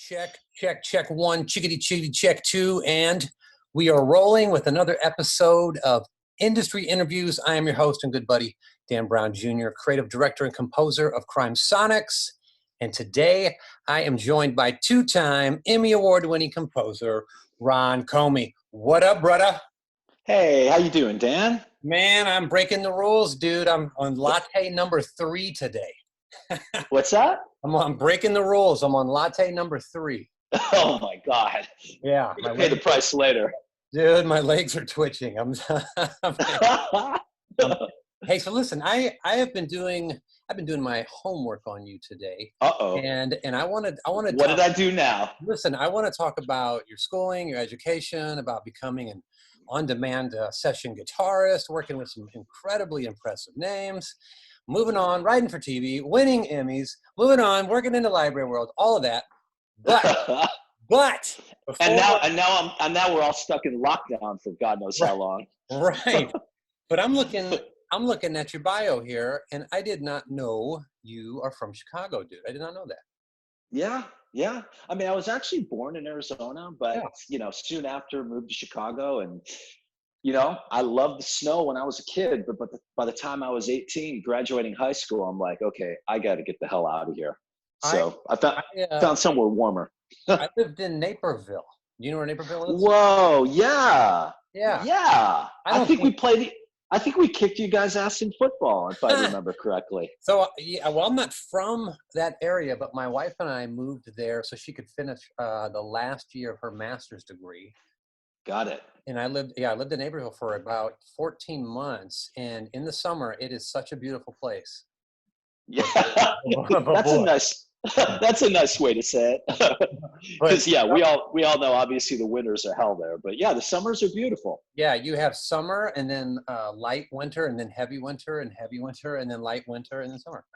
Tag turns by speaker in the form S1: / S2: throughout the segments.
S1: Check, check, check one, chickadee, chickadee, check two, and we are rolling with another episode of Industry Interviews. I am your host and good buddy, Dan Brown Jr., creative director and composer of CrimeSonics. And today I am joined by two-time Emmy Award-winning composer, Ron Komie. What up, brother?
S2: Hey, how you doing, Dan?
S1: Man, I'm breaking the rules, dude. I'm on latte number 3 today.
S2: What's that?
S1: I'm breaking the rules. I'm on latte number 3.
S2: Oh my God.
S1: Yeah.
S2: You pay the price later.
S1: Dude, my legs are twitching. Hey, so listen, I've been doing my homework on you today.
S2: Uh-oh.
S1: And I wanted
S2: What did I do now?
S1: Listen, I want to talk about your schooling, your education, about becoming an on-demand session guitarist, working with some incredibly impressive names. Moving on, writing for TV, winning Emmys, moving on, working in the library world, all of that. But
S2: and now we're all stuck in lockdown for God knows how long.
S1: Right. But I'm looking at your bio here, and I did not know you are from Chicago, dude. I did not know that.
S2: Yeah. I mean, I was actually born in Arizona, but soon after moved to Chicago, and I loved the snow when I was a kid, but by the time I was 18, graduating high school, I'm like, okay, I got to get the hell out of here. So I found somewhere warmer.
S1: I lived in Naperville. Do you know where Naperville is?
S2: Whoa, yeah.
S1: Yeah.
S2: I think we kicked you guys' ass in football, if I remember correctly.
S1: So, I'm not from that area, but my wife and I moved there so she could finish the last year of her master's degree.
S2: Got it.
S1: And I lived in Naperville for about 14 months. And in the summer, it is such a beautiful place.
S2: Yeah, that's a nice way to say it. Because we all know obviously the winters are hell there, but yeah, the summers are beautiful.
S1: Yeah, you have summer and then light winter and then heavy winter and then light winter and then summer.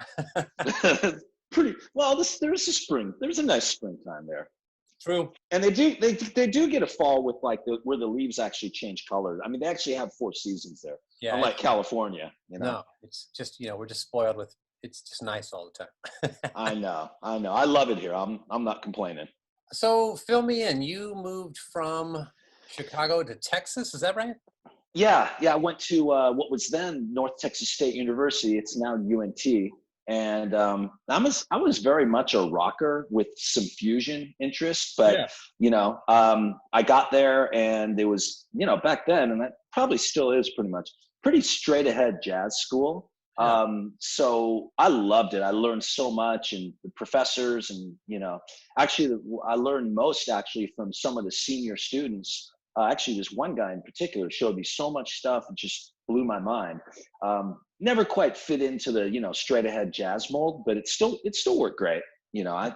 S2: Pretty well. There's a spring. There's a nice springtime there.
S1: True.
S2: And they do get a fall with where the leaves actually change color. I mean, they actually have 4 seasons there. Yeah. Unlike California, No,
S1: it's just we're just spoiled with. It's just nice all the time.
S2: I know. I love it here. I'm not complaining.
S1: So fill me in. You moved from Chicago to Texas. Is that right?
S2: Yeah. I went to what was then North Texas State University. It's now UNT. And I was very much a rocker with some fusion interest, but I got there and it was back then, and that probably still is pretty straight ahead jazz school. Yeah. So I loved it. I learned so much, and the professors, and actually I learned most from some of the senior students. Actually, this one guy in particular showed me so much stuff and just blew my mind. Never quite fit into the straight ahead jazz mold, but it still worked great. I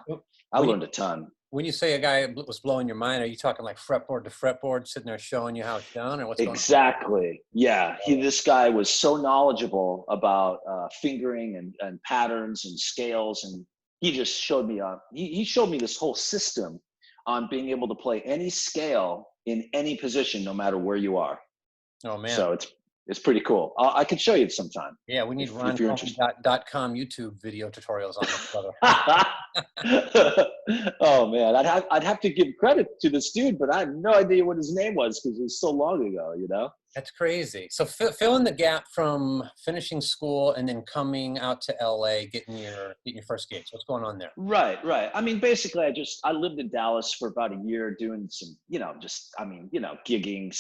S2: learned a ton.
S1: When you say a guy was blowing your mind, are you talking like fretboard to fretboard, sitting there showing you how it's done, or what's going on?
S2: Exactly. Yeah. This guy was so knowledgeable about fingering and patterns and scales, and he just showed me he showed me this whole system on being able to play any scale in any position, no matter where you are.
S1: Oh man!
S2: So it's pretty cool. I could show you sometime.
S1: Yeah, we need RonComie.com YouTube video tutorials on this, brother.
S2: Oh man, I'd have to give credit to this dude, but I have no idea what his name was because it was so long ago.
S1: That's crazy. So fill in the gap from finishing school and then coming out to LA, getting your first gigs. What's going on there?
S2: Right. I mean, basically, I lived in Dallas for about a year, doing some, gigging,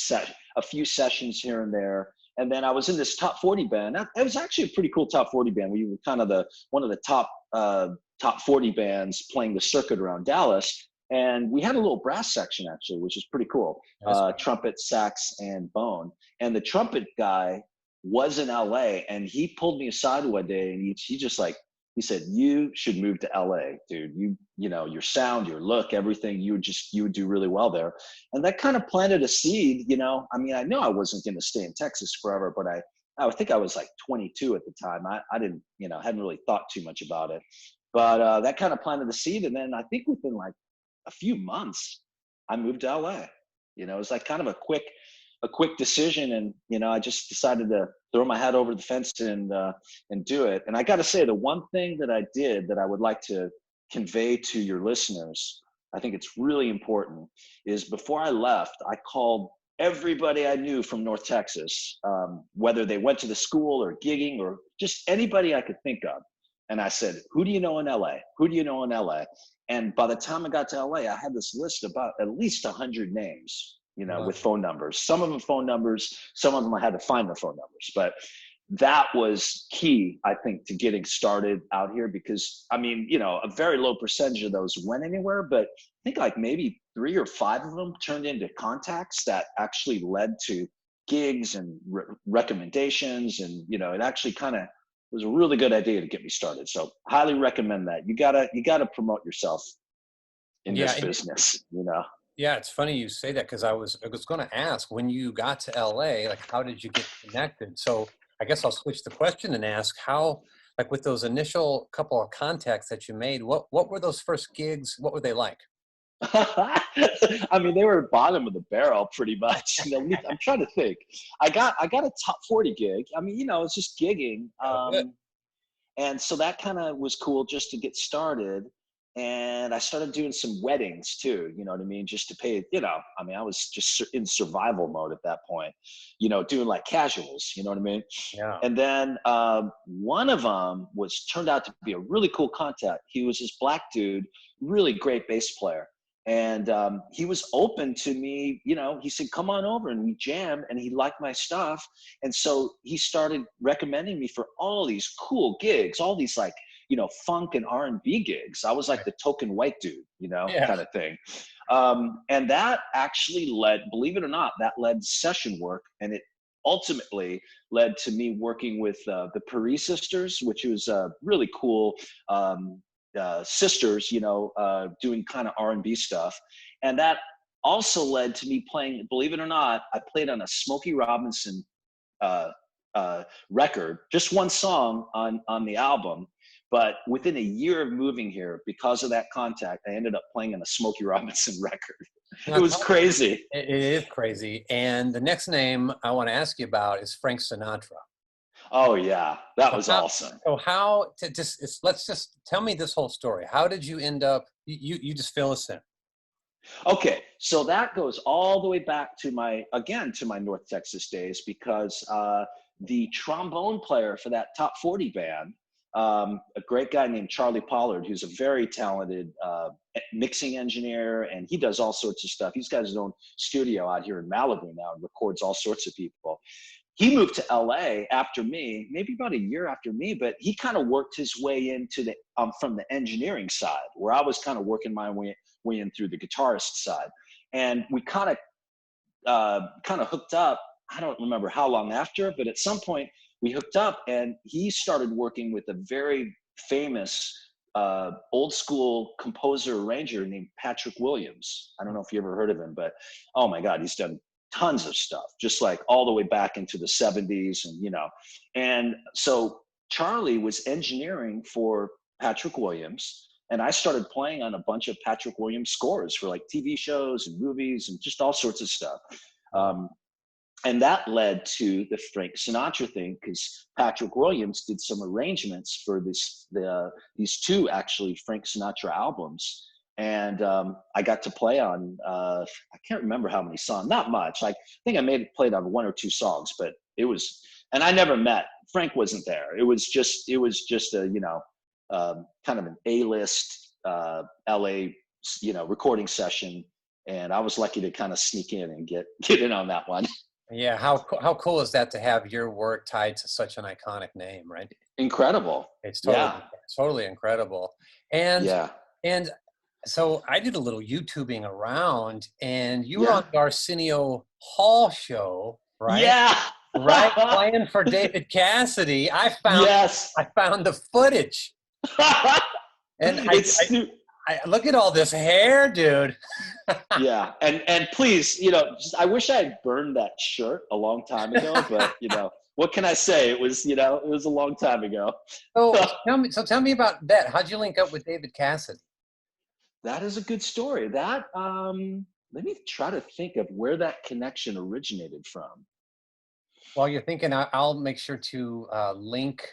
S2: a few sessions here and there. And then I was in this top 40 band. It was actually a pretty cool top 40 band. We were kind of one of the top 40 bands playing the circuit around Dallas. And we had a little brass section, actually, which is pretty cool. Trumpet, sax, and bone. And the trumpet guy was in LA, and he pulled me aside one day, and he said, "You should move to LA, dude. Your sound, your look, everything, you would do really well there." And that kind of planted a seed, I mean, I know I wasn't going to stay in Texas forever, but I think I was like 22 at the time. I didn't, hadn't really thought too much about it, but that kind of planted the seed. And then I think within like a few months, I moved to LA. It was like kind of a quick decision, and I just decided to throw my hat over the fence and do it. And I got to say, the one thing that I did that I would like to convey to your listeners I think it's really important, is before I left, I called everybody I knew from North Texas, whether they went to the school or gigging or just anybody I could think of. And I said, who do you know in LA? Who do you know in LA? And by the time I got to LA, I had this list about at least 100 names, you know, with phone numbers. Some of them phone numbers, some of them I had to find the phone numbers. But that was key, I think, to getting started out here, because I mean, you know, a very low percentage of those went anywhere, but I think like maybe 3 or 5 of them turned into contacts that actually led to gigs and recommendations. And, you know, it actually kind of was a really good idea to get me started. So highly recommend that. You gotta promote yourself in this business, you know?
S1: Yeah, it's funny you say that, because I was going to ask, when you got to LA, like, how did you get connected? So I guess I'll switch the question and ask how, like, with those initial couple of contacts that you made, what were those first gigs? What were they like?
S2: I mean, they were bottom of the barrel pretty much. You know, I'm trying to think. I got a top 40 gig. I mean, you know, it's just gigging. And so that kind of was cool just to get started. And I started doing some weddings too, you know what I mean? Just to pay, you know, I mean, I was just in survival mode at that point, you know, doing like casuals, you know what I mean?
S1: Yeah.
S2: And then one of them turned out to be a really cool contact. He was this black dude, really great bass player. And he was open to me, you know, he said, come on over, and we jammed, and he liked my stuff. And so he started recommending me for all these cool gigs, all these like, you know, funk and R&B gigs. I was like the token white dude, you know, kind of thing. And that actually led, believe it or not, that led to session work. And it ultimately led to me working with the Paris sisters, which was really cool. Sisters, you know, doing kind of R&B stuff. And that also led to me playing, believe it or not, I played on a Smokey Robinson record, just one song on the album. But within a year of moving here, because of that contact, I ended up playing on a Smokey Robinson record. It was crazy.
S1: It is crazy. And the next name I want to ask you about is Frank Sinatra.
S2: Oh yeah, that was awesome.
S1: So let's just tell me this whole story. How did you end up? You just fill us in.
S2: Okay, so that goes all the way back to my North Texas days, because the trombone player for that top 40 band, a great guy named Charlie Pollard, who's a very talented mixing engineer, and he does all sorts of stuff. He's got his own studio out here in Malibu now and records all sorts of people. He moved to LA after me, maybe about a year after me, but he kind of worked his way into the from the engineering side, where I was kind of working my way in through the guitarist side. And we kind of hooked up. I don't remember how long after, but at some point we hooked up, and he started working with a very famous old school composer arranger named Patrick Williams. I don't know if you ever heard of him, but oh my God, he's done tons of stuff, just like all the way back into the 70s. And, you know, and so Charlie was engineering for Patrick Williams, and I started playing on a bunch of Patrick Williams scores for like TV shows and movies and just all sorts of stuff. And that led to the Frank Sinatra thing, because Patrick Williams did some arrangements for these two actually Frank Sinatra albums. And I got to play on, I can't remember how many songs, not much. I think I played on 1 or 2 songs, but it was, and I never met, Frank wasn't there. It was just a, you know, kind of an A-list LA, you know, recording session. And I was lucky to kind of sneak in and get in on that one.
S1: Yeah. How cool is that to have your work tied to such an iconic name, right?
S2: Incredible.
S1: It's totally incredible. And so I did a little YouTubing around, and you were on the Arsenio Hall Show, right?
S2: Yeah.
S1: Right, playing for David Cassidy. I found the footage, and I look at all this hair, dude.
S2: Yeah, and please, you know, I wish I had burned that shirt a long time ago, but you know, what can I say? It was, you know, it was a long time ago.
S1: Tell me about that. How'd you link up with David Cassidy?
S2: That is a good story. That let me try to think of where that connection originated from.
S1: While you're thinking, I'll make sure to link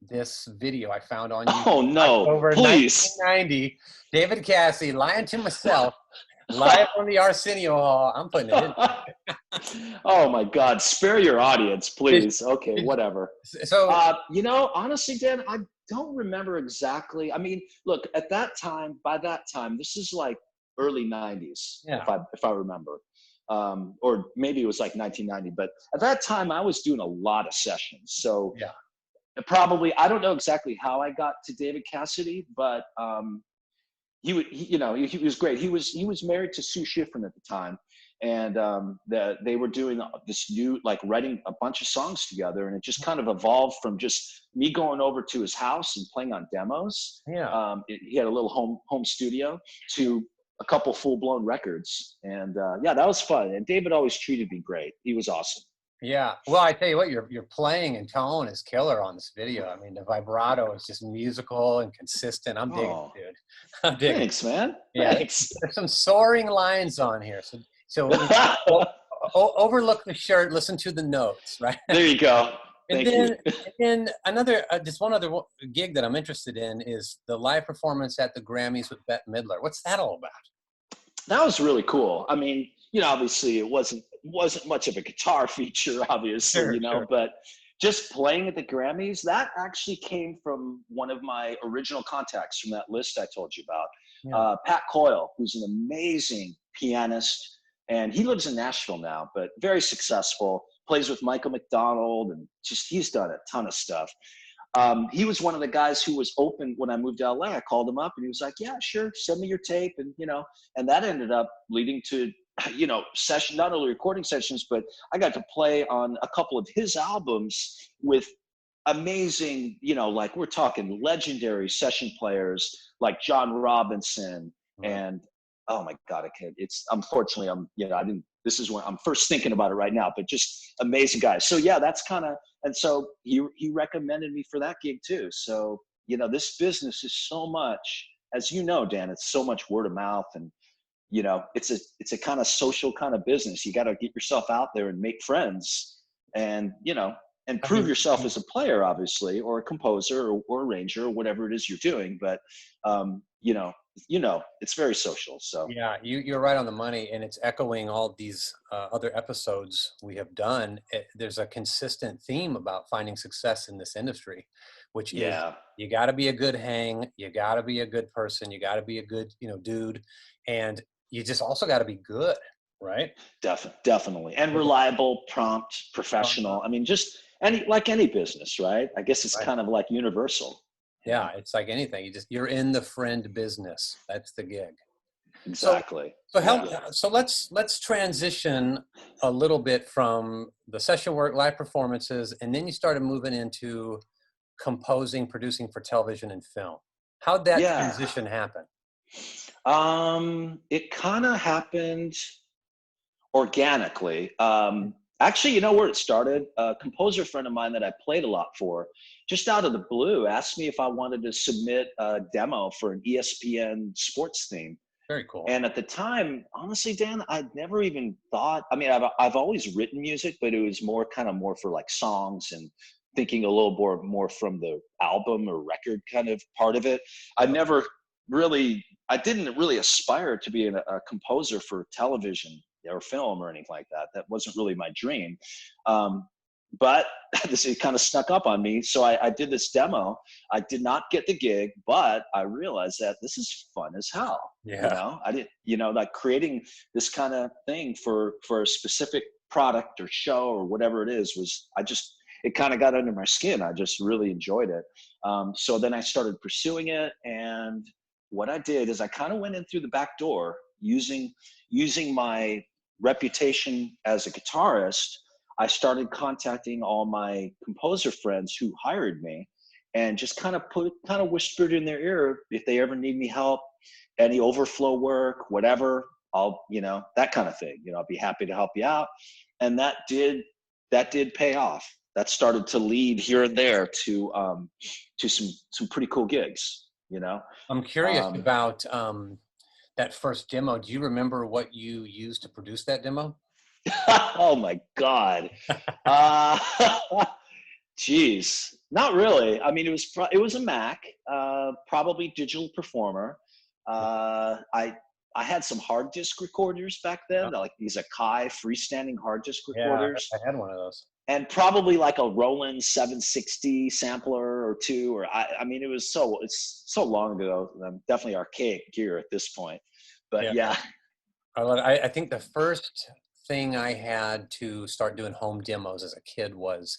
S1: this video I found on YouTube.
S2: Oh no,
S1: October
S2: please.
S1: 1990. David Cassidy, lying to myself, live from the Arsenio Hall. I'm putting it in.
S2: Oh my God, spare your audience, please. Okay, whatever.
S1: So,
S2: honestly, Dan, I don't remember exactly. I mean, look, at that time, by that time, this is like early 90s, if I remember. Or maybe it was like 1990, but at that time I was doing a lot of sessions. So probably, I don't know exactly how I got to David Cassidy, but he was great. He was married to Sue Schifrin at the time, and they were doing this new, like, writing a bunch of songs together, and it just kind of evolved from just me going over to his house and playing on demos. He had a little home studio, to a couple full-blown records, and that was fun. And David always treated me great. He was awesome.
S1: Yeah, well, I tell you what, your playing and tone is killer on this video. I mean, the vibrato is just musical and consistent. I'm digging it, dude. I'm digging.
S2: Thanks, man.
S1: Yeah,
S2: Thanks.
S1: there's some soaring lines on here. So overlook the shirt, listen to the notes, right?
S2: There you go.
S1: And then another, just one other gig that I'm interested in is the live performance at the Grammys with Bette Midler. What's that all about?
S2: That was really cool. I mean, obviously it wasn't much of a guitar feature, obviously, but just playing at the Grammys, that actually came from one of my original contacts from that list I told you about. Pat Coyle, who's an amazing pianist, and he lives in Nashville now, but very successful, plays with Michael McDonald, and he's done a ton of stuff. He was one of the guys who was open when I moved to LA. I called him up and he was like, yeah, sure, send me your tape. And, and that ended up leading to, session, not only recording sessions, but I got to play on a couple of his albums with amazing, like, we're talking legendary session players like John Robinson and, oh my God, unfortunately, this is when I'm first thinking about it right now, but just amazing guys. So that's kind of, and so he recommended me for that gig too. So, this business is so much, as you know, Dan, it's so much word of mouth, and, it's a kind of social kind of business. You got to get yourself out there and make friends, and, and prove yourself as a player, obviously, or a composer or arranger or whatever it is you're doing. But, it's very social. So
S1: yeah, you're right on the money, and it's echoing all these other episodes we have done. There's a consistent theme about finding success in this industry, which is you got to be a good hang, you got to be a good person, you got to be a good dude, and you just also got to be good, right?
S2: Definitely, and reliable, prompt, professional. I mean, just any business, right? I guess it's kind of like universal.
S1: Yeah, it's like anything. You're in the friend business. That's the gig.
S2: Exactly.
S1: So let's transition a little bit from the session work, live performances, and then you started moving into composing, producing for television and film. How'd that transition happen?
S2: It kind of happened organically. Actually, you know where it started? A composer friend of mine that I played a lot for, just out of the blue, asked me if I wanted to submit a demo for an ESPN sports theme.
S1: Very cool.
S2: And at the time, honestly, Dan, I'd never even thought, I mean, I've always written music, but it was more for like songs and thinking a little more from the album or record kind of part of it. I didn't really aspire to be a composer for television or film or anything like that. That wasn't really my dream. But it kind of snuck up on me. So I did this demo. I did not get the gig, but I realized that this is fun as hell.
S1: Yeah.
S2: I didn't, like creating this kind of thing for a specific product or show or whatever it is it kind of got under my skin. I just really enjoyed it. So then I started pursuing it. And what I did is I kind of went in through the back door using my reputation as a guitarist. I started contacting all my composer friends who hired me and just kind of whispered in their ear, if they ever need me help, any overflow work, whatever, that kind of thing, I'll be happy to help you out. And that did pay off. That started to lead here and there to some pretty cool gigs,
S1: I'm curious about that first demo. Do you remember what you used to produce that demo?
S2: Oh my God. Geez, not really. I mean, it was a Mac, probably digital performer. I had some hard disk recorders back then, like these Akai freestanding hard disk recorders.
S1: Yeah, I had one of those.
S2: And probably like a Roland 760 sampler or two, or I mean, it's so long ago. Definitely archaic gear at this point, but yeah.
S1: I think the first thing I had to start doing home demos as a kid was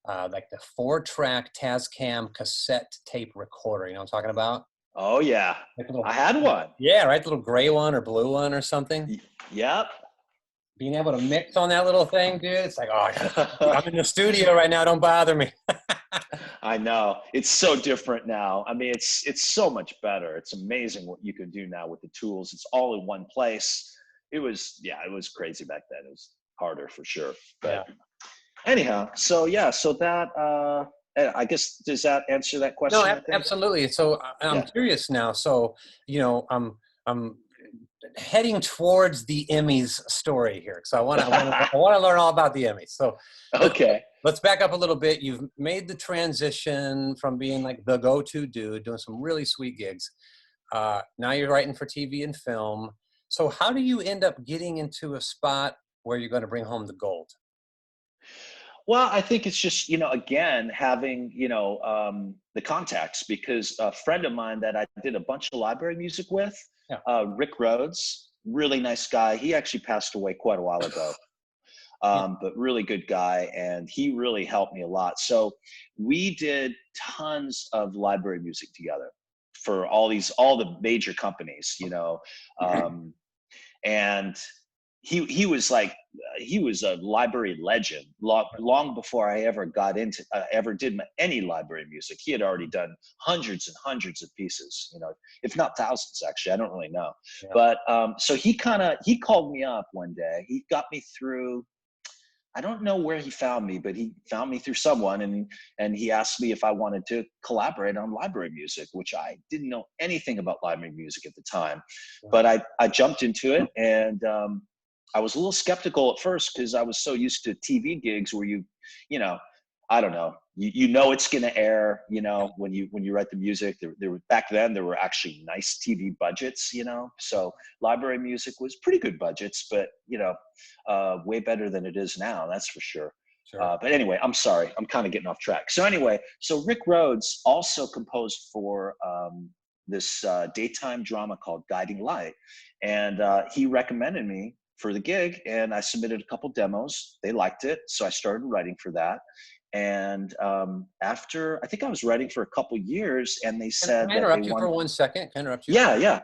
S1: like the 4-track Tascam cassette tape recorder. You know what I'm talking about?
S2: Oh yeah,
S1: like
S2: I had one.
S1: Yeah, right, the little gray one or blue one or something.
S2: Yep.
S1: Being able to mix on that little thing, dude, it's like, oh, I'm in the studio right now. Don't bother me.
S2: I know. It's so different now. I mean, it's so much better. It's amazing what you can do now with the tools. It's all in one place. It was crazy back then. It was harder for sure. But anyhow, so that, I guess, does that answer that question?
S1: No, absolutely. So I'm curious now. So, I'm heading towards the Emmys story here. So I want to learn all about the Emmys. So
S2: okay,
S1: let's back up a little bit. You've made the transition from being like the go-to dude, doing some really sweet gigs. Now you're writing for TV and film. So how do you end up getting into a spot where you're going to bring home the gold?
S2: Well, I think it's just, again, having, the contacts, because a friend of mine that I did a bunch of library music with, Rick Rhodes, really nice guy. He actually passed away quite a while ago, but really good guy. And he really helped me a lot. So we did tons of library music together for all the major companies, and he was a library legend long before I ever got into ever did any library music. He had already done hundreds and hundreds of pieces, if not thousands, actually. I don't really know. But so he called me up one day. He got me through, I don't know where he found me, but he found me through someone, and he asked me if I wanted to collaborate on library music, which I didn't know anything about library music at the time. But I jumped into it, and I was a little skeptical at first because I was so used to TV gigs where I don't know, it's going to air, when you write the music. Back then there were actually nice TV budgets, so library music was pretty good budgets, but way better than it is now, that's for sure. But anyway, I'm sorry, I'm kind of getting off track. So anyway, so Rick Rhodes also composed for this daytime drama called Guiding Light, and he recommended me for the gig, and I submitted a couple demos. They liked it, so I started writing for that. And after, I think I was writing for a couple years, and they said,
S1: can I interrupt you for 1 second? Can I interrupt you?
S2: Yeah.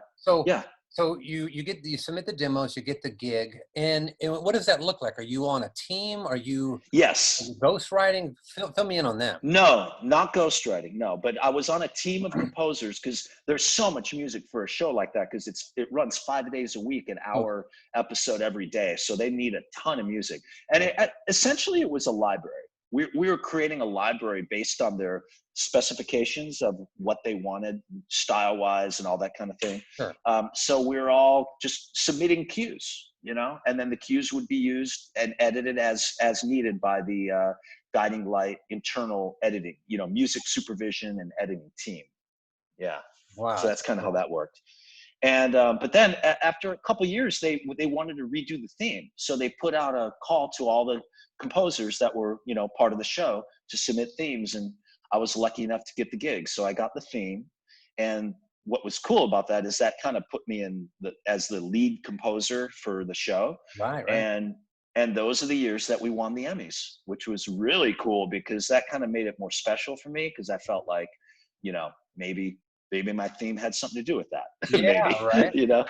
S1: So you submit the demos, you get the gig, and what does that look like? Are you on a team? Are you ghostwriting? Fill me in on that.
S2: No, not ghostwriting. No, but I was on a team of composers, because there's so much music for a show like that, because it runs 5 days a week, an hour episode every day, so they need a ton of music. And essentially it was a library. We were creating a library based on their specifications of what they wanted style-wise and all that kind of thing.
S1: Sure.
S2: So we were all just submitting cues, and then the cues would be used and edited as needed by the Guiding Light internal editing, music supervision and editing team. Yeah.
S1: Wow.
S2: So that's kind of how that worked. And but then after a couple of years, they wanted to redo the theme, so they put out a call to all the composers that were part of the show to submit themes, and I was lucky enough to get the gig, so I got the theme. And what was cool about that is that kind of put me in as the lead composer for the show.
S1: Right.
S2: And those are the years that we won the Emmys, which was really cool, because that kind of made it more special for me, because I felt like maybe my theme had something to do with that.
S1: Yeah,
S2: maybe, right.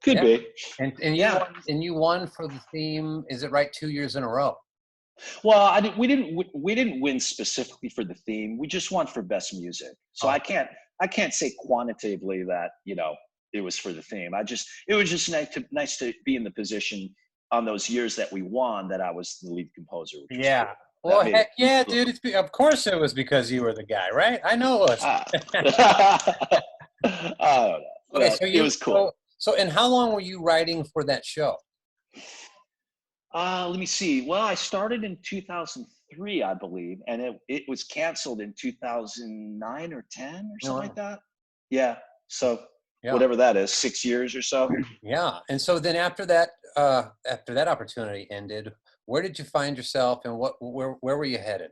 S2: Could be.
S1: And you won for the theme, is it right, 2 years in a row?
S2: Well, we didn't win specifically for the theme. We just won for best music. So I can't say quantitatively that it was for the theme. It was just nice to be in the position on those years that we won, that I was the lead composer.
S1: Yeah. Cool. Well, heck yeah, dude. Of course it was because you were the guy, right? I know it was.
S2: I don't know. Okay, so it was cool.
S1: So, and how long were you writing for that show?
S2: Let me see. Well, I started in 2003. 2003, I believe, and it was canceled in 2009 or 10 or something like that. Yeah. So whatever that is, 6 years or so.
S1: Yeah. And so then after that opportunity ended, where did you find yourself, and where were you headed?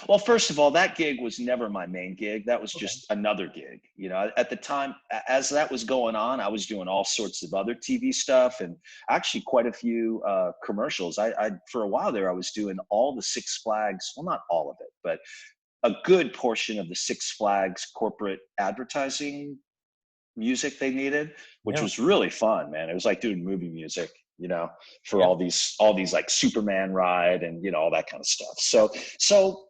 S2: Well, first of all, that gig was never my main gig. That was just another gig. You know, at the time, as that was going on, I was doing all sorts of other TV stuff and actually quite a few commercials. I for a while there, I was doing all the Six Flags. Well, not all of it, but a good portion of the Six Flags corporate advertising music they needed, which was really fun, man. It was like doing movie music, you know, for all these like Superman ride and, you know, all that kind of stuff. So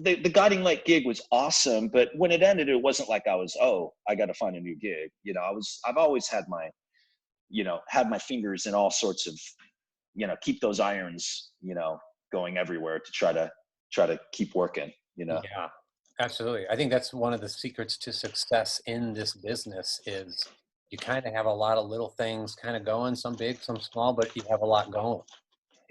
S2: the Guiding Light gig was awesome, but when it ended, it wasn't like I was, I got to find a new gig. You know, I've always had my fingers in all sorts of, you know, keep those irons, you know, going everywhere to try to keep working, you know?
S1: Yeah, absolutely. I think that's one of the secrets to success in this business is you kind of have a lot of little things kind of going, some big, some small, but you have a lot going.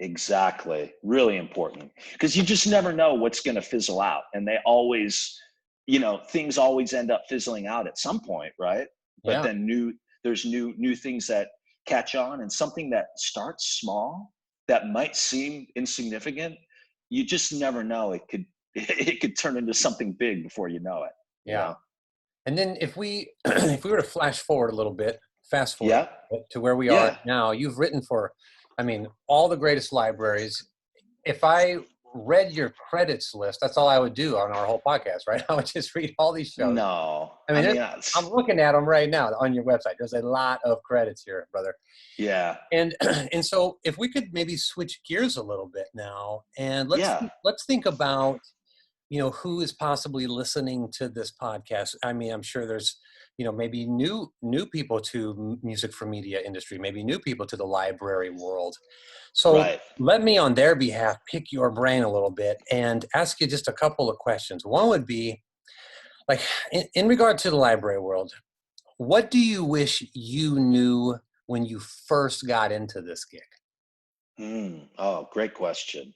S2: Exactly. Really important, because you just never know what's going to fizzle out. And they always, you know, things always end up fizzling out at some point, right? But then there's new things that catch on, and something that starts small that might seem insignificant, you just never know. It could turn into something big before you know it.
S1: Yeah.
S2: You know?
S1: And then if we were to fast forward a bit to where we are now, you've written for, I mean, all the greatest libraries. If I read your credits list, that's all I would do on our whole podcast, right? I would just read all these shows.
S2: No,
S1: I mean I'm looking at them right now on your website. There's a lot of credits here, brother.
S2: Yeah.
S1: And so if we could maybe switch gears a little bit now, and let's think about, you know, who is possibly listening to this podcast. I mean, I'm sure there's, you know, maybe new people to music for media industry, maybe new people to the library world. So let me, on their behalf, pick your brain a little bit and ask you just a couple of questions. One would be, like, in regard to the library world, what do you wish you knew when you first got into this gig?
S2: Oh, great question.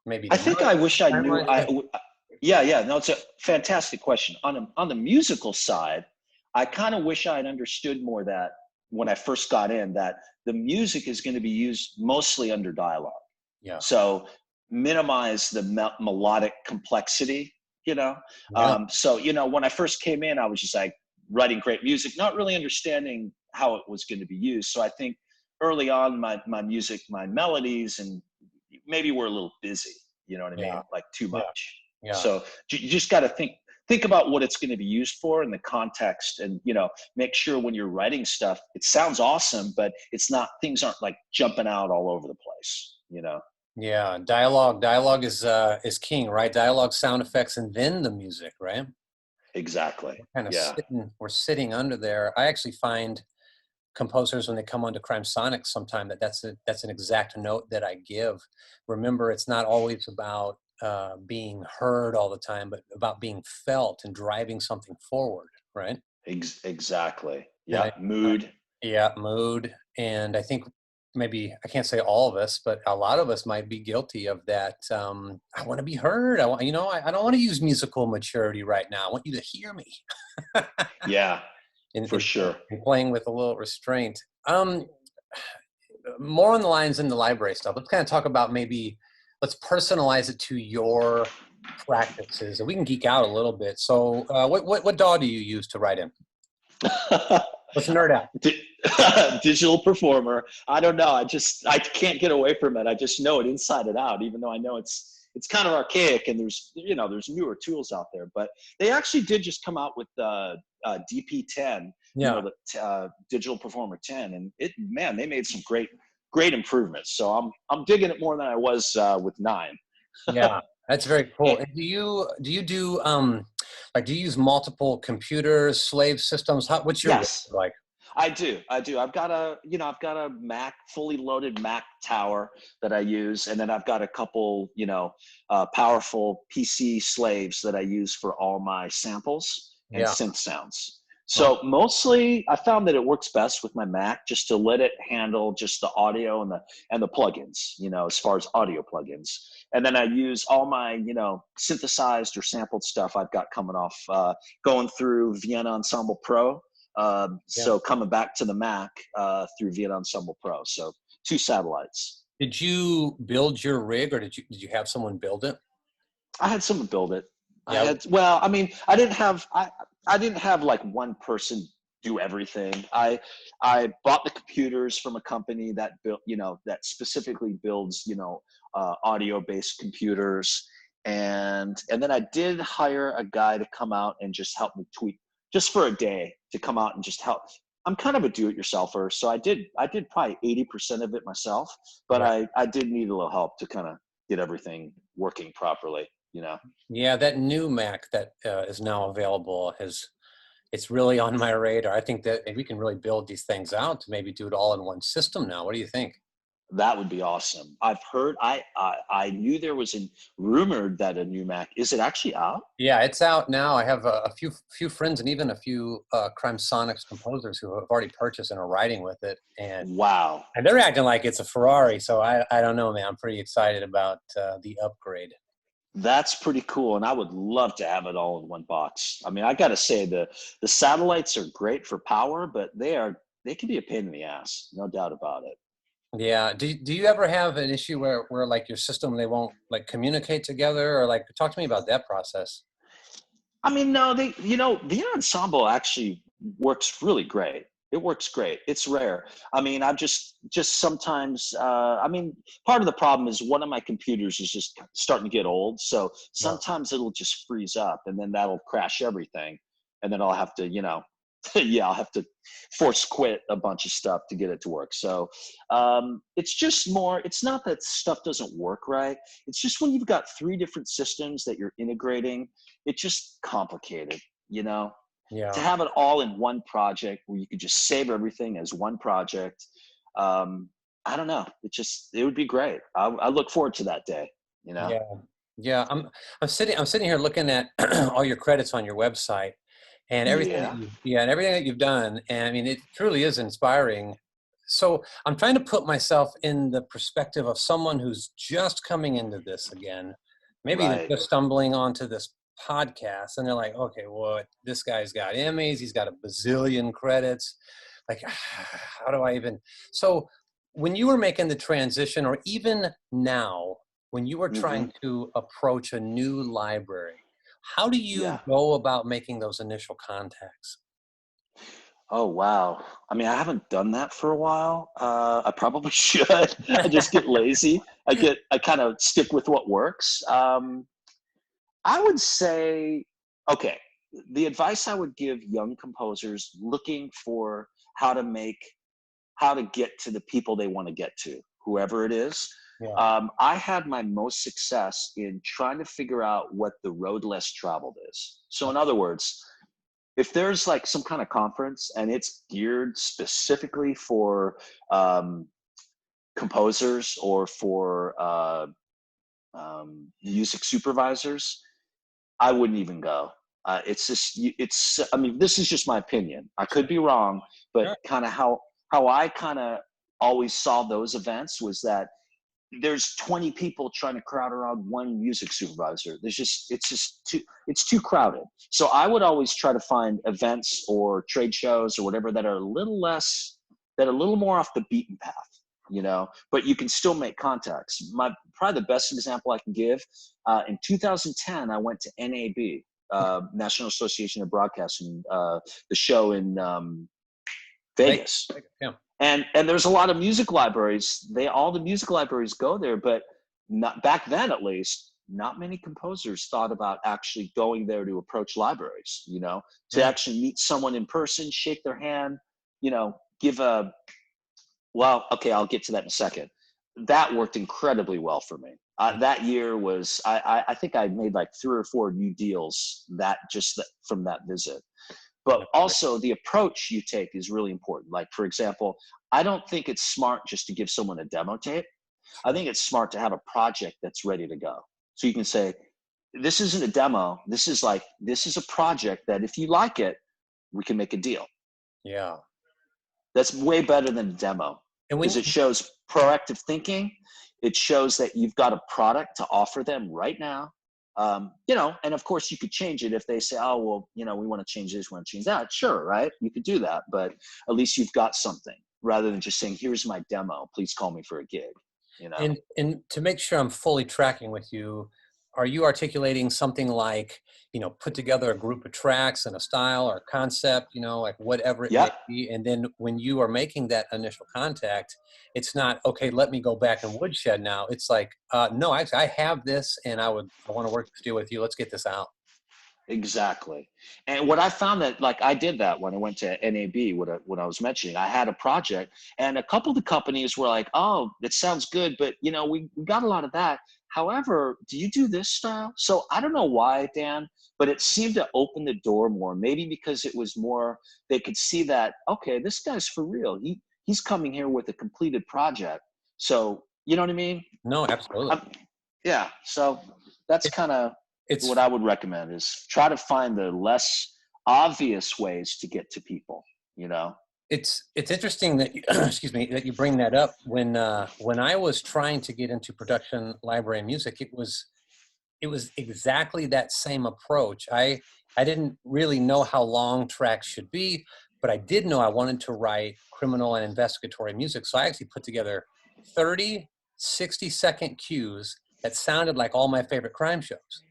S1: Maybe
S2: I think I wish I knew. No, it's a fantastic question. On the musical side, I kind of wish I had understood more that when I first got in, that the music is going to be used mostly under dialogue.
S1: Yeah.
S2: So minimize the melodic complexity, you know?
S1: Yeah.
S2: So, you know, when I first came in, I was just like writing great music, not really understanding how it was going to be used. So I think early on, my music, my melodies, and maybe we're a little busy, you know what I mean? Like too much.
S1: Yeah.
S2: So you just got to think about what it's going to be used for in the context, and, you know, make sure when you're writing stuff, it sounds awesome, but things aren't like jumping out all over the place, you know?
S1: Yeah. Dialogue is king, right? Dialogue, sound effects, and then the music, right?
S2: Exactly.
S1: We're sitting under there. I actually find composers, when they come onto CrimeSonics sometime, that's an exact note that I give. Remember, it's not always about being heard all the time, but about being felt and driving something forward, right?
S2: Exactly. Yeah. Mood.
S1: Mood. And I think maybe, I can't say all of us, but a lot of us might be guilty of that. I want to be heard. I don't want to use musical maturity right now. I want you to hear me.
S2: Yeah. For sure.
S1: And playing with a little restraint. More on the lines in the library stuff. Let's kind of talk about, maybe let's personalize it to your practices, and we can geek out a little bit. So what DAW do you use to write in? Let's nerd out.
S2: Digital Performer. I don't know. I can't get away from it. I just know it inside and out, even though I know it's kind of archaic, and there's newer tools out there. But they actually did just come out with DP10, you know, the Digital Performer 10, and they made some great improvements. So I'm digging it more than I was with 9.
S1: Yeah, that's very cool. And do you do you use multiple computers, slave systems? What's your like?
S2: I do. I've got a Mac, fully loaded Mac tower that I use, and then I've got a couple, powerful PC slaves that I use for all my samples and synth sounds. So mostly I found that it works best with my Mac, just to let it handle just the audio and the plugins, as far as audio plugins. And then I use all my, synthesized or sampled stuff I've got coming off, going through Vienna Ensemble Pro. So coming back to the Mac through Vienna Ensemble Pro. So 2 satellites.
S1: Did you build your rig, or did you have someone build it?
S2: I had someone build it.
S1: Yeah.
S2: I didn't have like one person do everything. I bought the computers from a company that built, that specifically builds, audio-based computers. And then I did hire a guy to come out and just help me tweak, just for a day, to come out and just help. I'm kind of a do-it-yourselfer, so I did probably 80% of it myself, but I did need a little help to kind of get everything working properly.
S1: Yeah, that new Mac that is now available it's really on my radar. I think that we can really build these things out to maybe do it all in one system now. What do you think?
S2: That would be awesome. I've heard, I knew there was rumored that a new Mac, is it actually out?
S1: Yeah, it's out now. I have a few friends and even a few CrimeSonics composers who have already purchased and are writing with it. And
S2: wow.
S1: And they're acting like it's a Ferrari. So I don't know, man. I'm pretty excited about the upgrade.
S2: That's pretty cool, and I would love to have it all in one box. I mean, I got to say the satellites are great for power, but they can be a pain in the ass, no doubt about it.
S1: Yeah. Do you ever have an issue where like your system, they won't like communicate together, or like talk to me about that process?
S2: I mean, no, the ensemble actually works really great. It works great. It's rare. I mean, I've just sometimes, part of the problem is one of my computers is just starting to get old. So sometimes it'll just freeze up, and then that'll crash everything. And then I'll have to, I'll have to force quit a bunch of stuff to get it to work. So it's just more, it's not that stuff doesn't work right. It's just when you've got 3 different systems that you're integrating, it's just complicated,
S1: Yeah.
S2: To have it all in one project where you could just save everything as one project. I don't know. It would be great. I look forward to that day,
S1: Yeah. Yeah. I'm sitting here looking at all your credits on your website and everything everything that you've done. And I mean, it truly is inspiring. So I'm trying to put myself in the perspective of someone who's just coming into this again. Maybe they're just stumbling onto this podcast and they're like, okay, well, this guy's got Emmys, he's got a bazillion credits. Like, how do I even? So when you were making the transition, or even now, when you were trying to approach a new library, how do you go about making those initial contacts?
S2: Oh, wow. I mean, I haven't done that for a while. I probably should. I just get lazy. I kind of stick with what works. I would say, okay, the advice I would give young composers looking for how to get to the people they want to get to, whoever it is.
S1: Yeah.
S2: I had my most success in trying to figure out what the road less traveled is. So in other words, if there's like some kind of conference and it's geared specifically for composers or for music supervisors, I wouldn't even go. I mean, this is just my opinion. I could be wrong, but kind of how I kind of always saw those events was that there's 20 people trying to crowd around one music supervisor. It's too crowded. So I would always try to find events or trade shows or whatever that are a little more off the beaten path, but you can still make contacts. Probably the best example I can give, in 2010, I went to NAB, National Association of Broadcasting, the show in Vegas.
S1: Yeah.
S2: And there's a lot of music libraries. All the music libraries go there, but not back then, at least, not many composers thought about actually going there to approach libraries, to actually meet someone in person, shake their hand, I'll get to that in a second. That worked incredibly well for me. That year was, I think I made like 3 or 4 new deals from that visit. But also the approach you take is really important. Like, for example, I don't think it's smart just to give someone a demo tape. I think it's smart to have a project that's ready to go. So you can say, this isn't a demo. This is a project that if you like it, we can make a deal.
S1: Yeah.
S2: That's way better than a demo,
S1: And
S2: because it shows proactive thinking. It shows that you've got a product to offer them right now. You know, and of course you could change it if they say, oh, well, you know, we want to change this, we want to change that. Sure, right? You could do that, but at least you've got something rather than just saying, here's my demo, please call me for a gig, you know?
S1: And to make sure I'm fully tracking with you, are you articulating something like, you know, put together a group of tracks and a style or a concept, you know, like whatever it may
S2: Yep.
S1: be. And then when you are making that initial contact, it's not, okay, let me go back and woodshed now. It's like, no, actually, I have this and I want to work this deal with you. Let's get this out.
S2: Exactly. And what I found that, like, I did that when I went to NAB, what I was mentioning, I had a project and a couple of the companies were like, oh, it sounds good, but you know, we got a lot of that. However, do you do this style? So I don't know why, Dan, but it seemed to open the door more, maybe because it was more, they could see that, okay, this guy's for real. He's coming here with a completed project. So, you know what I mean?
S1: No, absolutely.
S2: Yeah. So that's kind of what I would recommend, is try to find the less obvious ways to get to people, you know?
S1: It's interesting that you, excuse me, that you bring that up. When I was trying to get into production, library, and music, it was exactly that same approach. I didn't really know how long tracks should be, but I did know I wanted to write criminal and investigatory music. So I actually put together 30 60-second cues that sounded like all my favorite crime shows.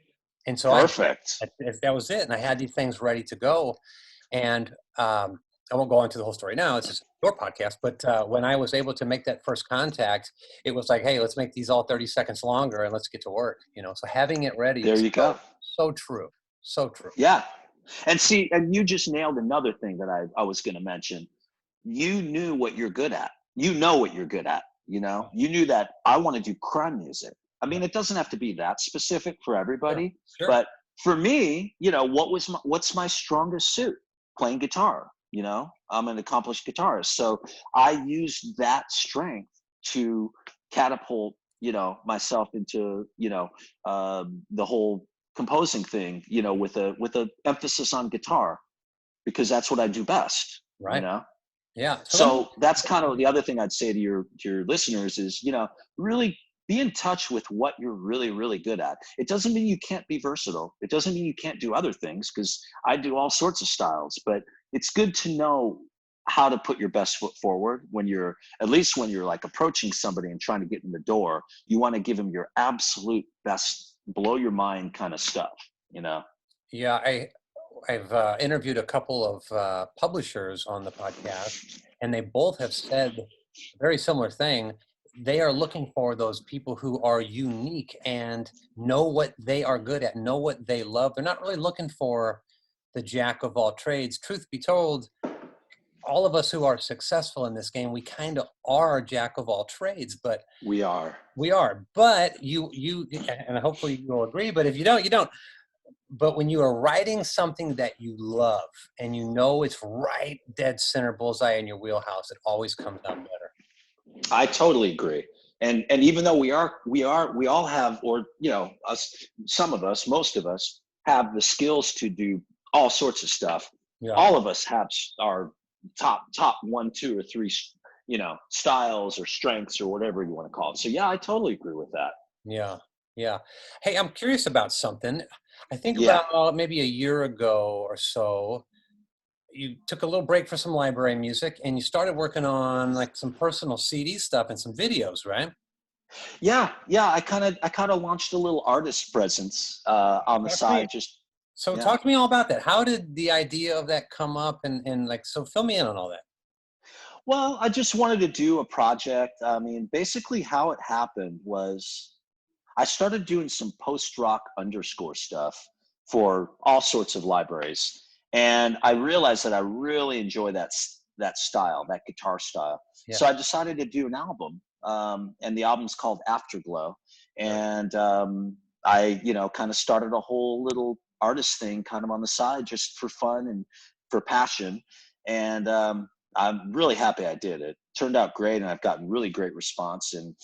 S1: And so
S2: Perfect.
S1: that was it. And I had these things ready to go. And I won't go into the whole story now. It's just your podcast. But when I was able to make that first contact, it was like, hey, let's make these all 30 seconds longer and let's get to work. You know, so having it ready
S2: There
S1: is
S2: you go.
S1: so true. So true.
S2: Yeah. And see, and you just nailed another thing that I was going to mention. You knew what you're good at. You know what you're good at. You know, you knew that I want to do crime music. I mean, it doesn't have to be that specific for everybody,
S1: Sure.
S2: but for me, you know, what's my strongest suit? Playing guitar. You know, I'm an accomplished guitarist, so I used that strength to catapult, you know, myself into, you know, the whole composing thing, you know, with a emphasis on guitar, because that's what I do best.
S1: Right.
S2: You know.
S1: Yeah.
S2: So that's kind of the other thing I'd say to your listeners is, you know, really be in touch with what you're really, really good at. It doesn't mean you can't be versatile. It doesn't mean you can't do other things, because I do all sorts of styles, but it's good to know how to put your best foot forward when you're, at least when you're like approaching somebody and trying to get in the door. You want to give them your absolute best, blow your mind kind of stuff, you know?
S1: Yeah. I've interviewed a couple of publishers on the podcast, and they both have said a very similar thing. They are looking for those people who are unique and know what they are good at, know what they love. They're not really looking for the jack of all trades. Truth be told, all of us who are successful in this game, we kind of are jack of all trades, but
S2: we are.
S1: But you, and hopefully you'll agree, but if you don't, you don't. But when you are writing something that you love and you know it's right dead center bullseye in your wheelhouse, it always comes out better.
S2: I totally agree. And even though we all have, or, you know, some of us, most of us have the skills to do all sorts of stuff.
S1: Yeah.
S2: All of us have our top 1, 2, or 3, you know, styles or strengths or whatever you want to call it. So yeah, I totally agree with that.
S1: Yeah. Yeah. Hey, I'm curious about something. I think about maybe a year ago or so, you took a little break for some library music and you started working on like some personal CD stuff and some videos, right?
S2: Yeah. I kind of launched a little artist presence on the side.
S1: Talk to me all about that. How did the idea of that come up, and like, so fill me in on all that.
S2: Well, I just wanted to do a project. I mean, basically how it happened was I started doing some post-rock underscore stuff for all sorts of libraries. And I realized that I really enjoy that style, that guitar style. Yeah. So I decided to do an album. And the album's called Afterglow. And I, you know, kind of started a whole little artist thing kind of on the side, just for fun and for passion. And I'm really happy I did it. Turned out great, and I've gotten really great response. And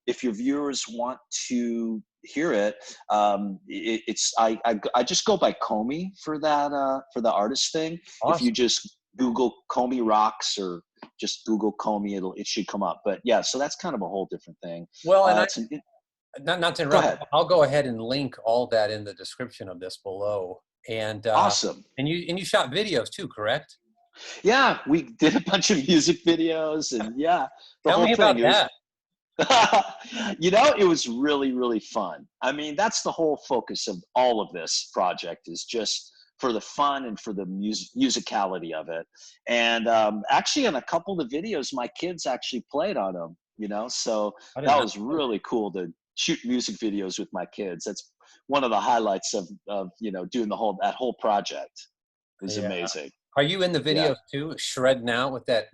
S2: if your viewers want to hear it, I just go by Komie for that for the artist thing.
S1: Awesome.
S2: If you just Google Komie Rocks or just Google Komie, it should come up. But yeah, so that's kind of a whole different thing.
S1: Well, and not to interrupt,
S2: ahead.
S1: I'll go ahead and link all that in the description of this below. And
S2: Awesome.
S1: And you shot videos too, correct?
S2: Yeah, we did a bunch of music videos, and yeah,
S1: Tell me about that.
S2: You know, it was really, really fun. I mean, that's the whole focus of all of this project, is just for the fun and for the musicality of it. And actually, in a couple of the videos, my kids actually played on them, you know, so that was really cool to shoot music videos with my kids. That's one of the highlights of you know, doing that whole project. It was amazing.
S1: Are you in the videos too, shredding out with that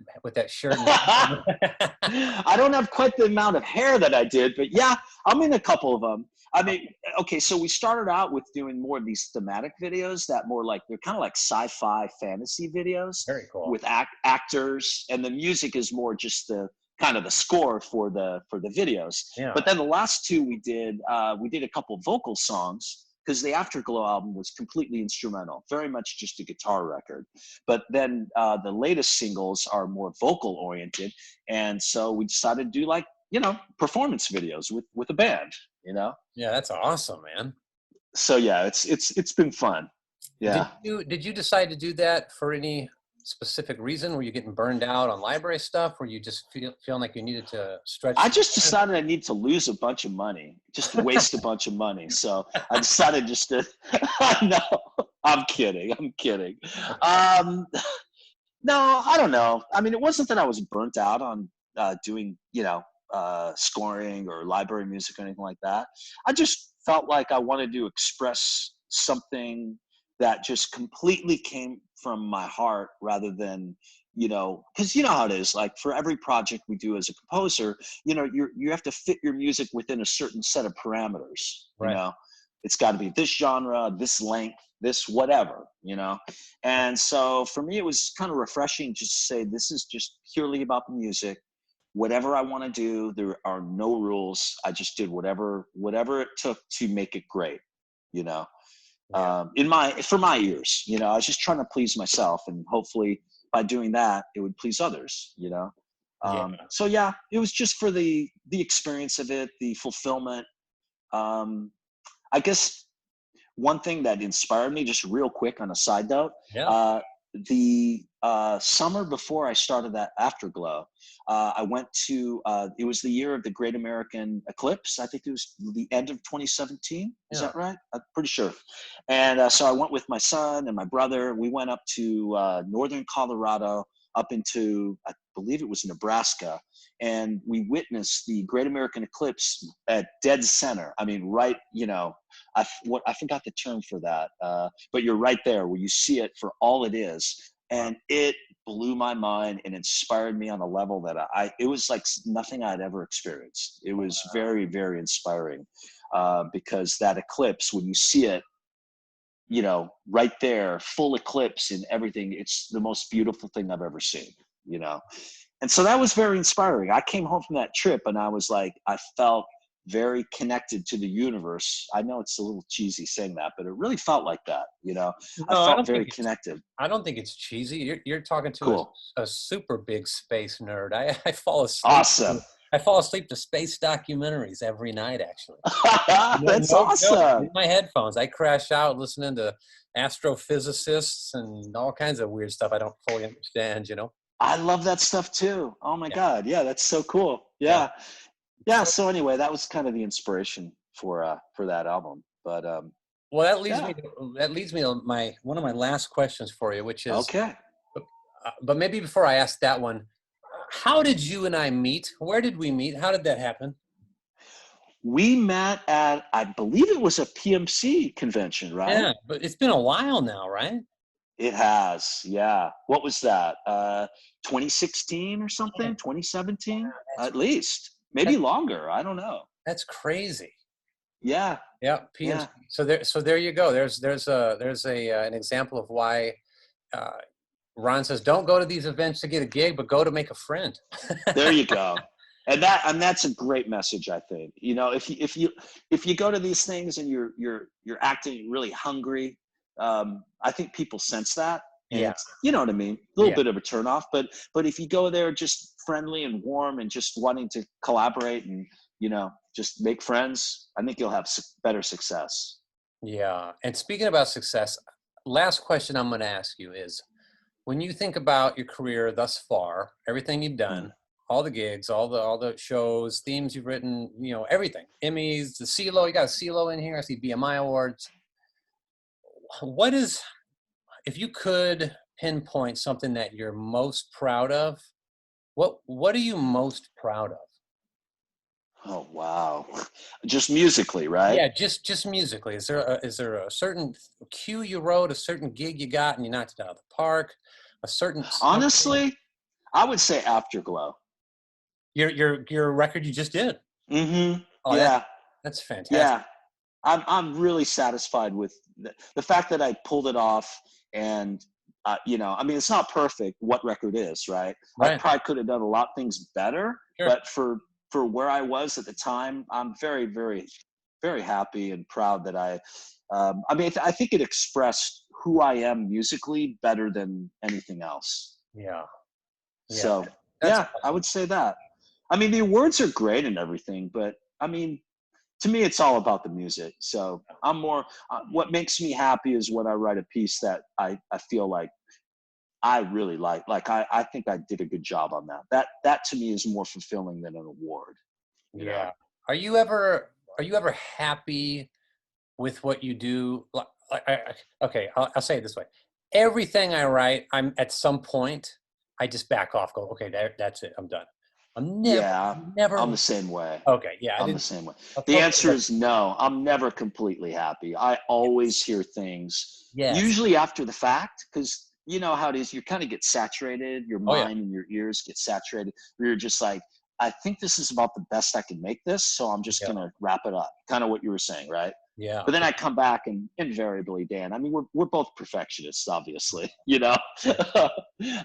S1: shirt?
S2: I don't have quite the amount of hair that I did, but yeah, I'm in a couple of them. I mean, okay, so we started out with doing more of these thematic videos that they're kind of like sci-fi fantasy videos.
S1: Very cool.
S2: With actors, and the music is more just the kind of the score for the videos.
S1: Yeah.
S2: But then the last two we did a couple vocal songs, because the Afterglow album was completely instrumental, very much just a guitar record. But then the latest singles are more vocal oriented, and so we decided to do, like, you know, performance videos with a band, you know.
S1: Yeah, that's awesome, man.
S2: So yeah, it's been fun. Yeah.
S1: Did you decide to do that for any specific reason? Were you getting burned out on library stuff? Were you just feeling like you needed to stretch?
S2: I just decided I need to lose a bunch of money, just waste a bunch of money. So I decided just to. No, I'm kidding. No, I don't know. I mean, it wasn't that I was burnt out on doing, you know, scoring or library music or anything like that. I just felt like I wanted to express something that just completely came from my heart, rather than, you know, because you know how it is, like for every project we do as a composer, you know, you have to fit your music within a certain set of parameters. Right. You know, it's got to be this genre, this length, this whatever, you know. And so for me, it was kind of refreshing just to say, this is just purely about the music. Whatever I want to do, there are no rules. I just did whatever it took to make it great, you know. For my ears, you know, I was just trying to please myself, and hopefully by doing that, it would please others, you know. So yeah, it was just for the experience of it, the fulfillment. I guess one thing that inspired me, just real quick on a side note, the summer before I started that Afterglow, I went to, it was the year of the Great American Eclipse. I think it was the end of 2017. Is that right? I'm pretty sure. And so I went with my son and my brother. We went up to northern Colorado, up into, I believe it was Nebraska. And we witnessed the Great American Eclipse at dead center. I mean, right, you know, I forgot the term for that, but you're right there where you see it for all it is. And it blew my mind and inspired me on a level that it was like nothing I'd ever experienced. It was very, very inspiring, because that eclipse, when you see it, you know, right there, full eclipse and everything, it's the most beautiful thing I've ever seen, you know? And so that was very inspiring. I came home from that trip and I was like, I felt very connected to the universe. I know it's a little cheesy saying that, but it really felt like that, you know. I felt very connected.
S1: I don't think it's cheesy. You're talking to a super big space nerd. I fall asleep.
S2: Awesome.
S1: I fall asleep to space documentaries every night, actually.
S2: That's awesome.
S1: In my headphones, I crash out listening to astrophysicists and all kinds of weird stuff I don't fully understand, you know.
S2: I love that stuff too. Oh my God. Yeah, that's so cool. Yeah. So anyway, that was kind of the inspiration for that album. But
S1: well, that leads me to one of my last questions for you, which is
S2: okay.
S1: But maybe before I ask that one, how did you and I meet? Where did we meet? How did that happen?
S2: We met at, I believe it was a PMC convention, right?
S1: Yeah, but it's been a while now, right?
S2: It has, yeah. What was that? 2016 or something? 2017? At least. Maybe longer. I don't know.
S1: That's crazy.
S2: Yeah.
S1: Yeah. PMC. Yeah. So there you go. There's an example of why Ron says, don't go to these events to get a gig, but go to make a friend.
S2: There you go. And that's a great message, I think. You know, if you go to these things and you're acting really hungry, I think people sense that. And
S1: Yeah.
S2: it's, you know what I mean? A little bit of a turnoff, but if you go there just friendly and warm and just wanting to collaborate and, you know, just make friends, I think you'll have better success.
S1: Yeah. And speaking about success, last question I'm going to ask you is, when you think about your career thus far, everything you've done, all the gigs, all the shows, themes you've written, you know, everything, Emmys, the Cilo, you got a Cilo in here. I see BMI awards. What is, if you could pinpoint something that you're most proud of, what are you most proud of?
S2: Oh, wow. Just musically, right?
S1: Yeah, just musically. Is there a certain cue you wrote, a certain gig you got and you knocked it out of the park, a certain something?
S2: Honestly, I would say Afterglow.
S1: Your record you just did.
S2: Mm-hmm.
S1: Oh,
S2: Yeah.
S1: that's fantastic.
S2: Yeah. I'm really satisfied with the fact that I pulled it off. And, you know, I mean, it's not perfect what record is, right? I probably could have done a lot of things better, but for where I was at the time, I'm very, very, very happy and proud that I mean, I think it expressed who I am musically better than anything else.
S1: Yeah.
S2: So, yeah, I would say that. I mean, the awards are great and everything, but I mean, to me, it's all about the music. So I'm more, what makes me happy is when I write a piece that I feel like I really like I think I did a good job on that. That to me is more fulfilling than an award. You know?
S1: Are you ever happy with what you do? Okay, I'll say it this way. Everything I write, I'm at some point, I just back off, go, okay, that's it, I'm done. I'm never.
S2: I'm the same way.
S1: Okay, yeah.
S2: I'm the same way. The answer is no. I'm never completely happy. I always hear things, usually after the fact, because you know how it is. You kind of get saturated. Your mind and your ears get saturated. Where you're just like, I think this is about the best I can make this, so I'm just going to wrap it up. Kind of what you were saying, right?
S1: Yeah.
S2: But then I come back and invariably, Dan, I mean, we're both perfectionists, obviously, you know,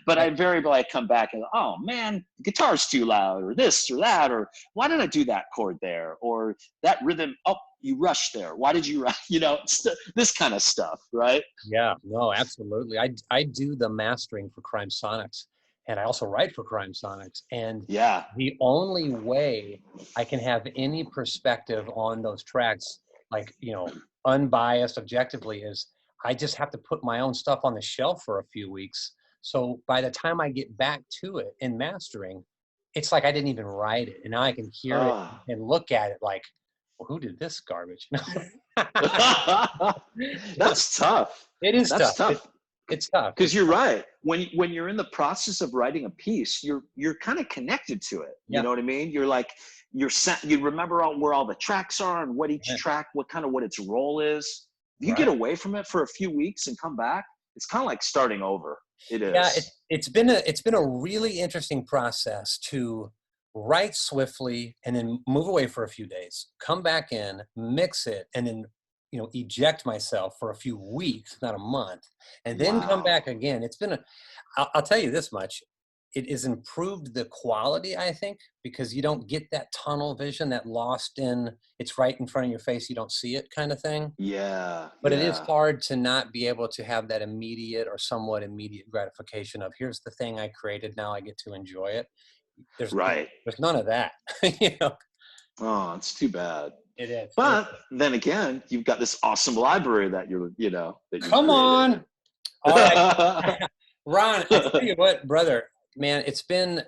S2: but invariably I come back and, oh man, the guitar's too loud or this or that, or why did I do that chord there? Or that rhythm, oh, you rushed there. Why did you rush? You know, this kind of stuff, right?
S1: Yeah, no, absolutely. I do the mastering for CrimeSonics, and I also write for CrimeSonics. And the only way I can have any perspective on those tracks, like, you know, unbiased objectively, is I just have to put my own stuff on the shelf for a few weeks. So by the time I get back to it in mastering, it's like I didn't even write it. And now I can hear it and look at it like, well, who did this garbage?
S2: That's tough.
S1: It is tough. It's tough.
S2: Because you're right. When you're in the process of writing a piece, you're kind of connected to it. You know what I mean? You're like, you remember where all the tracks are and what each track, what its role is. If you get away from it for a few weeks and come back, it's kind of like starting over. It is.
S1: Yeah, it's been a really interesting process to write swiftly and then move away for a few days, come back in, mix it, and then, you know, eject myself for a few weeks, not a month, and then come back again. It's been I'll tell you this much. It has improved the quality, I think, because you don't get that tunnel vision, that lost in, it's right in front of your face, you don't see it kind of thing.
S2: Yeah.
S1: But it is hard to not be able to have that immediate or somewhat immediate gratification of, here's the thing I created, now I get to enjoy it. There's none of that. You know?
S2: Oh, it's too bad.
S1: It is.
S2: But then again, you've got this awesome library that you're
S1: Come on. All right. Ron, I tell you what, brother, man, it's been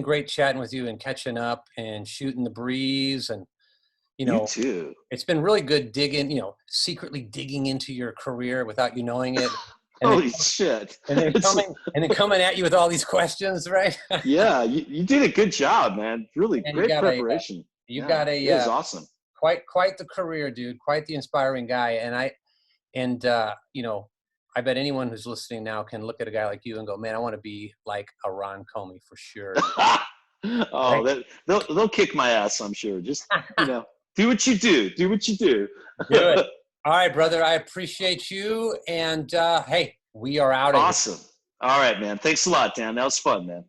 S1: great chatting with you and catching up and shooting the breeze, and you know,
S2: you too.
S1: It's been really good secretly digging into your career without you knowing it. And
S2: Holy shit.
S1: And then coming at you with all these questions, right?
S2: Yeah, you did a good job, man. Really great preparation.
S1: It was
S2: awesome.
S1: Quite the career, dude. Quite the inspiring guy. And you know, I bet anyone who's listening now can look at a guy like you and go, man, I want to be like a Ron Komie for sure.
S2: Oh, right? They'll kick my ass, I'm sure. Just, you know, do what you do. Do what you do.
S1: Do it. All right, brother. I appreciate you. And hey, we are out of here.
S2: Awesome. All right, man. Thanks a lot, Dan. That was fun, man.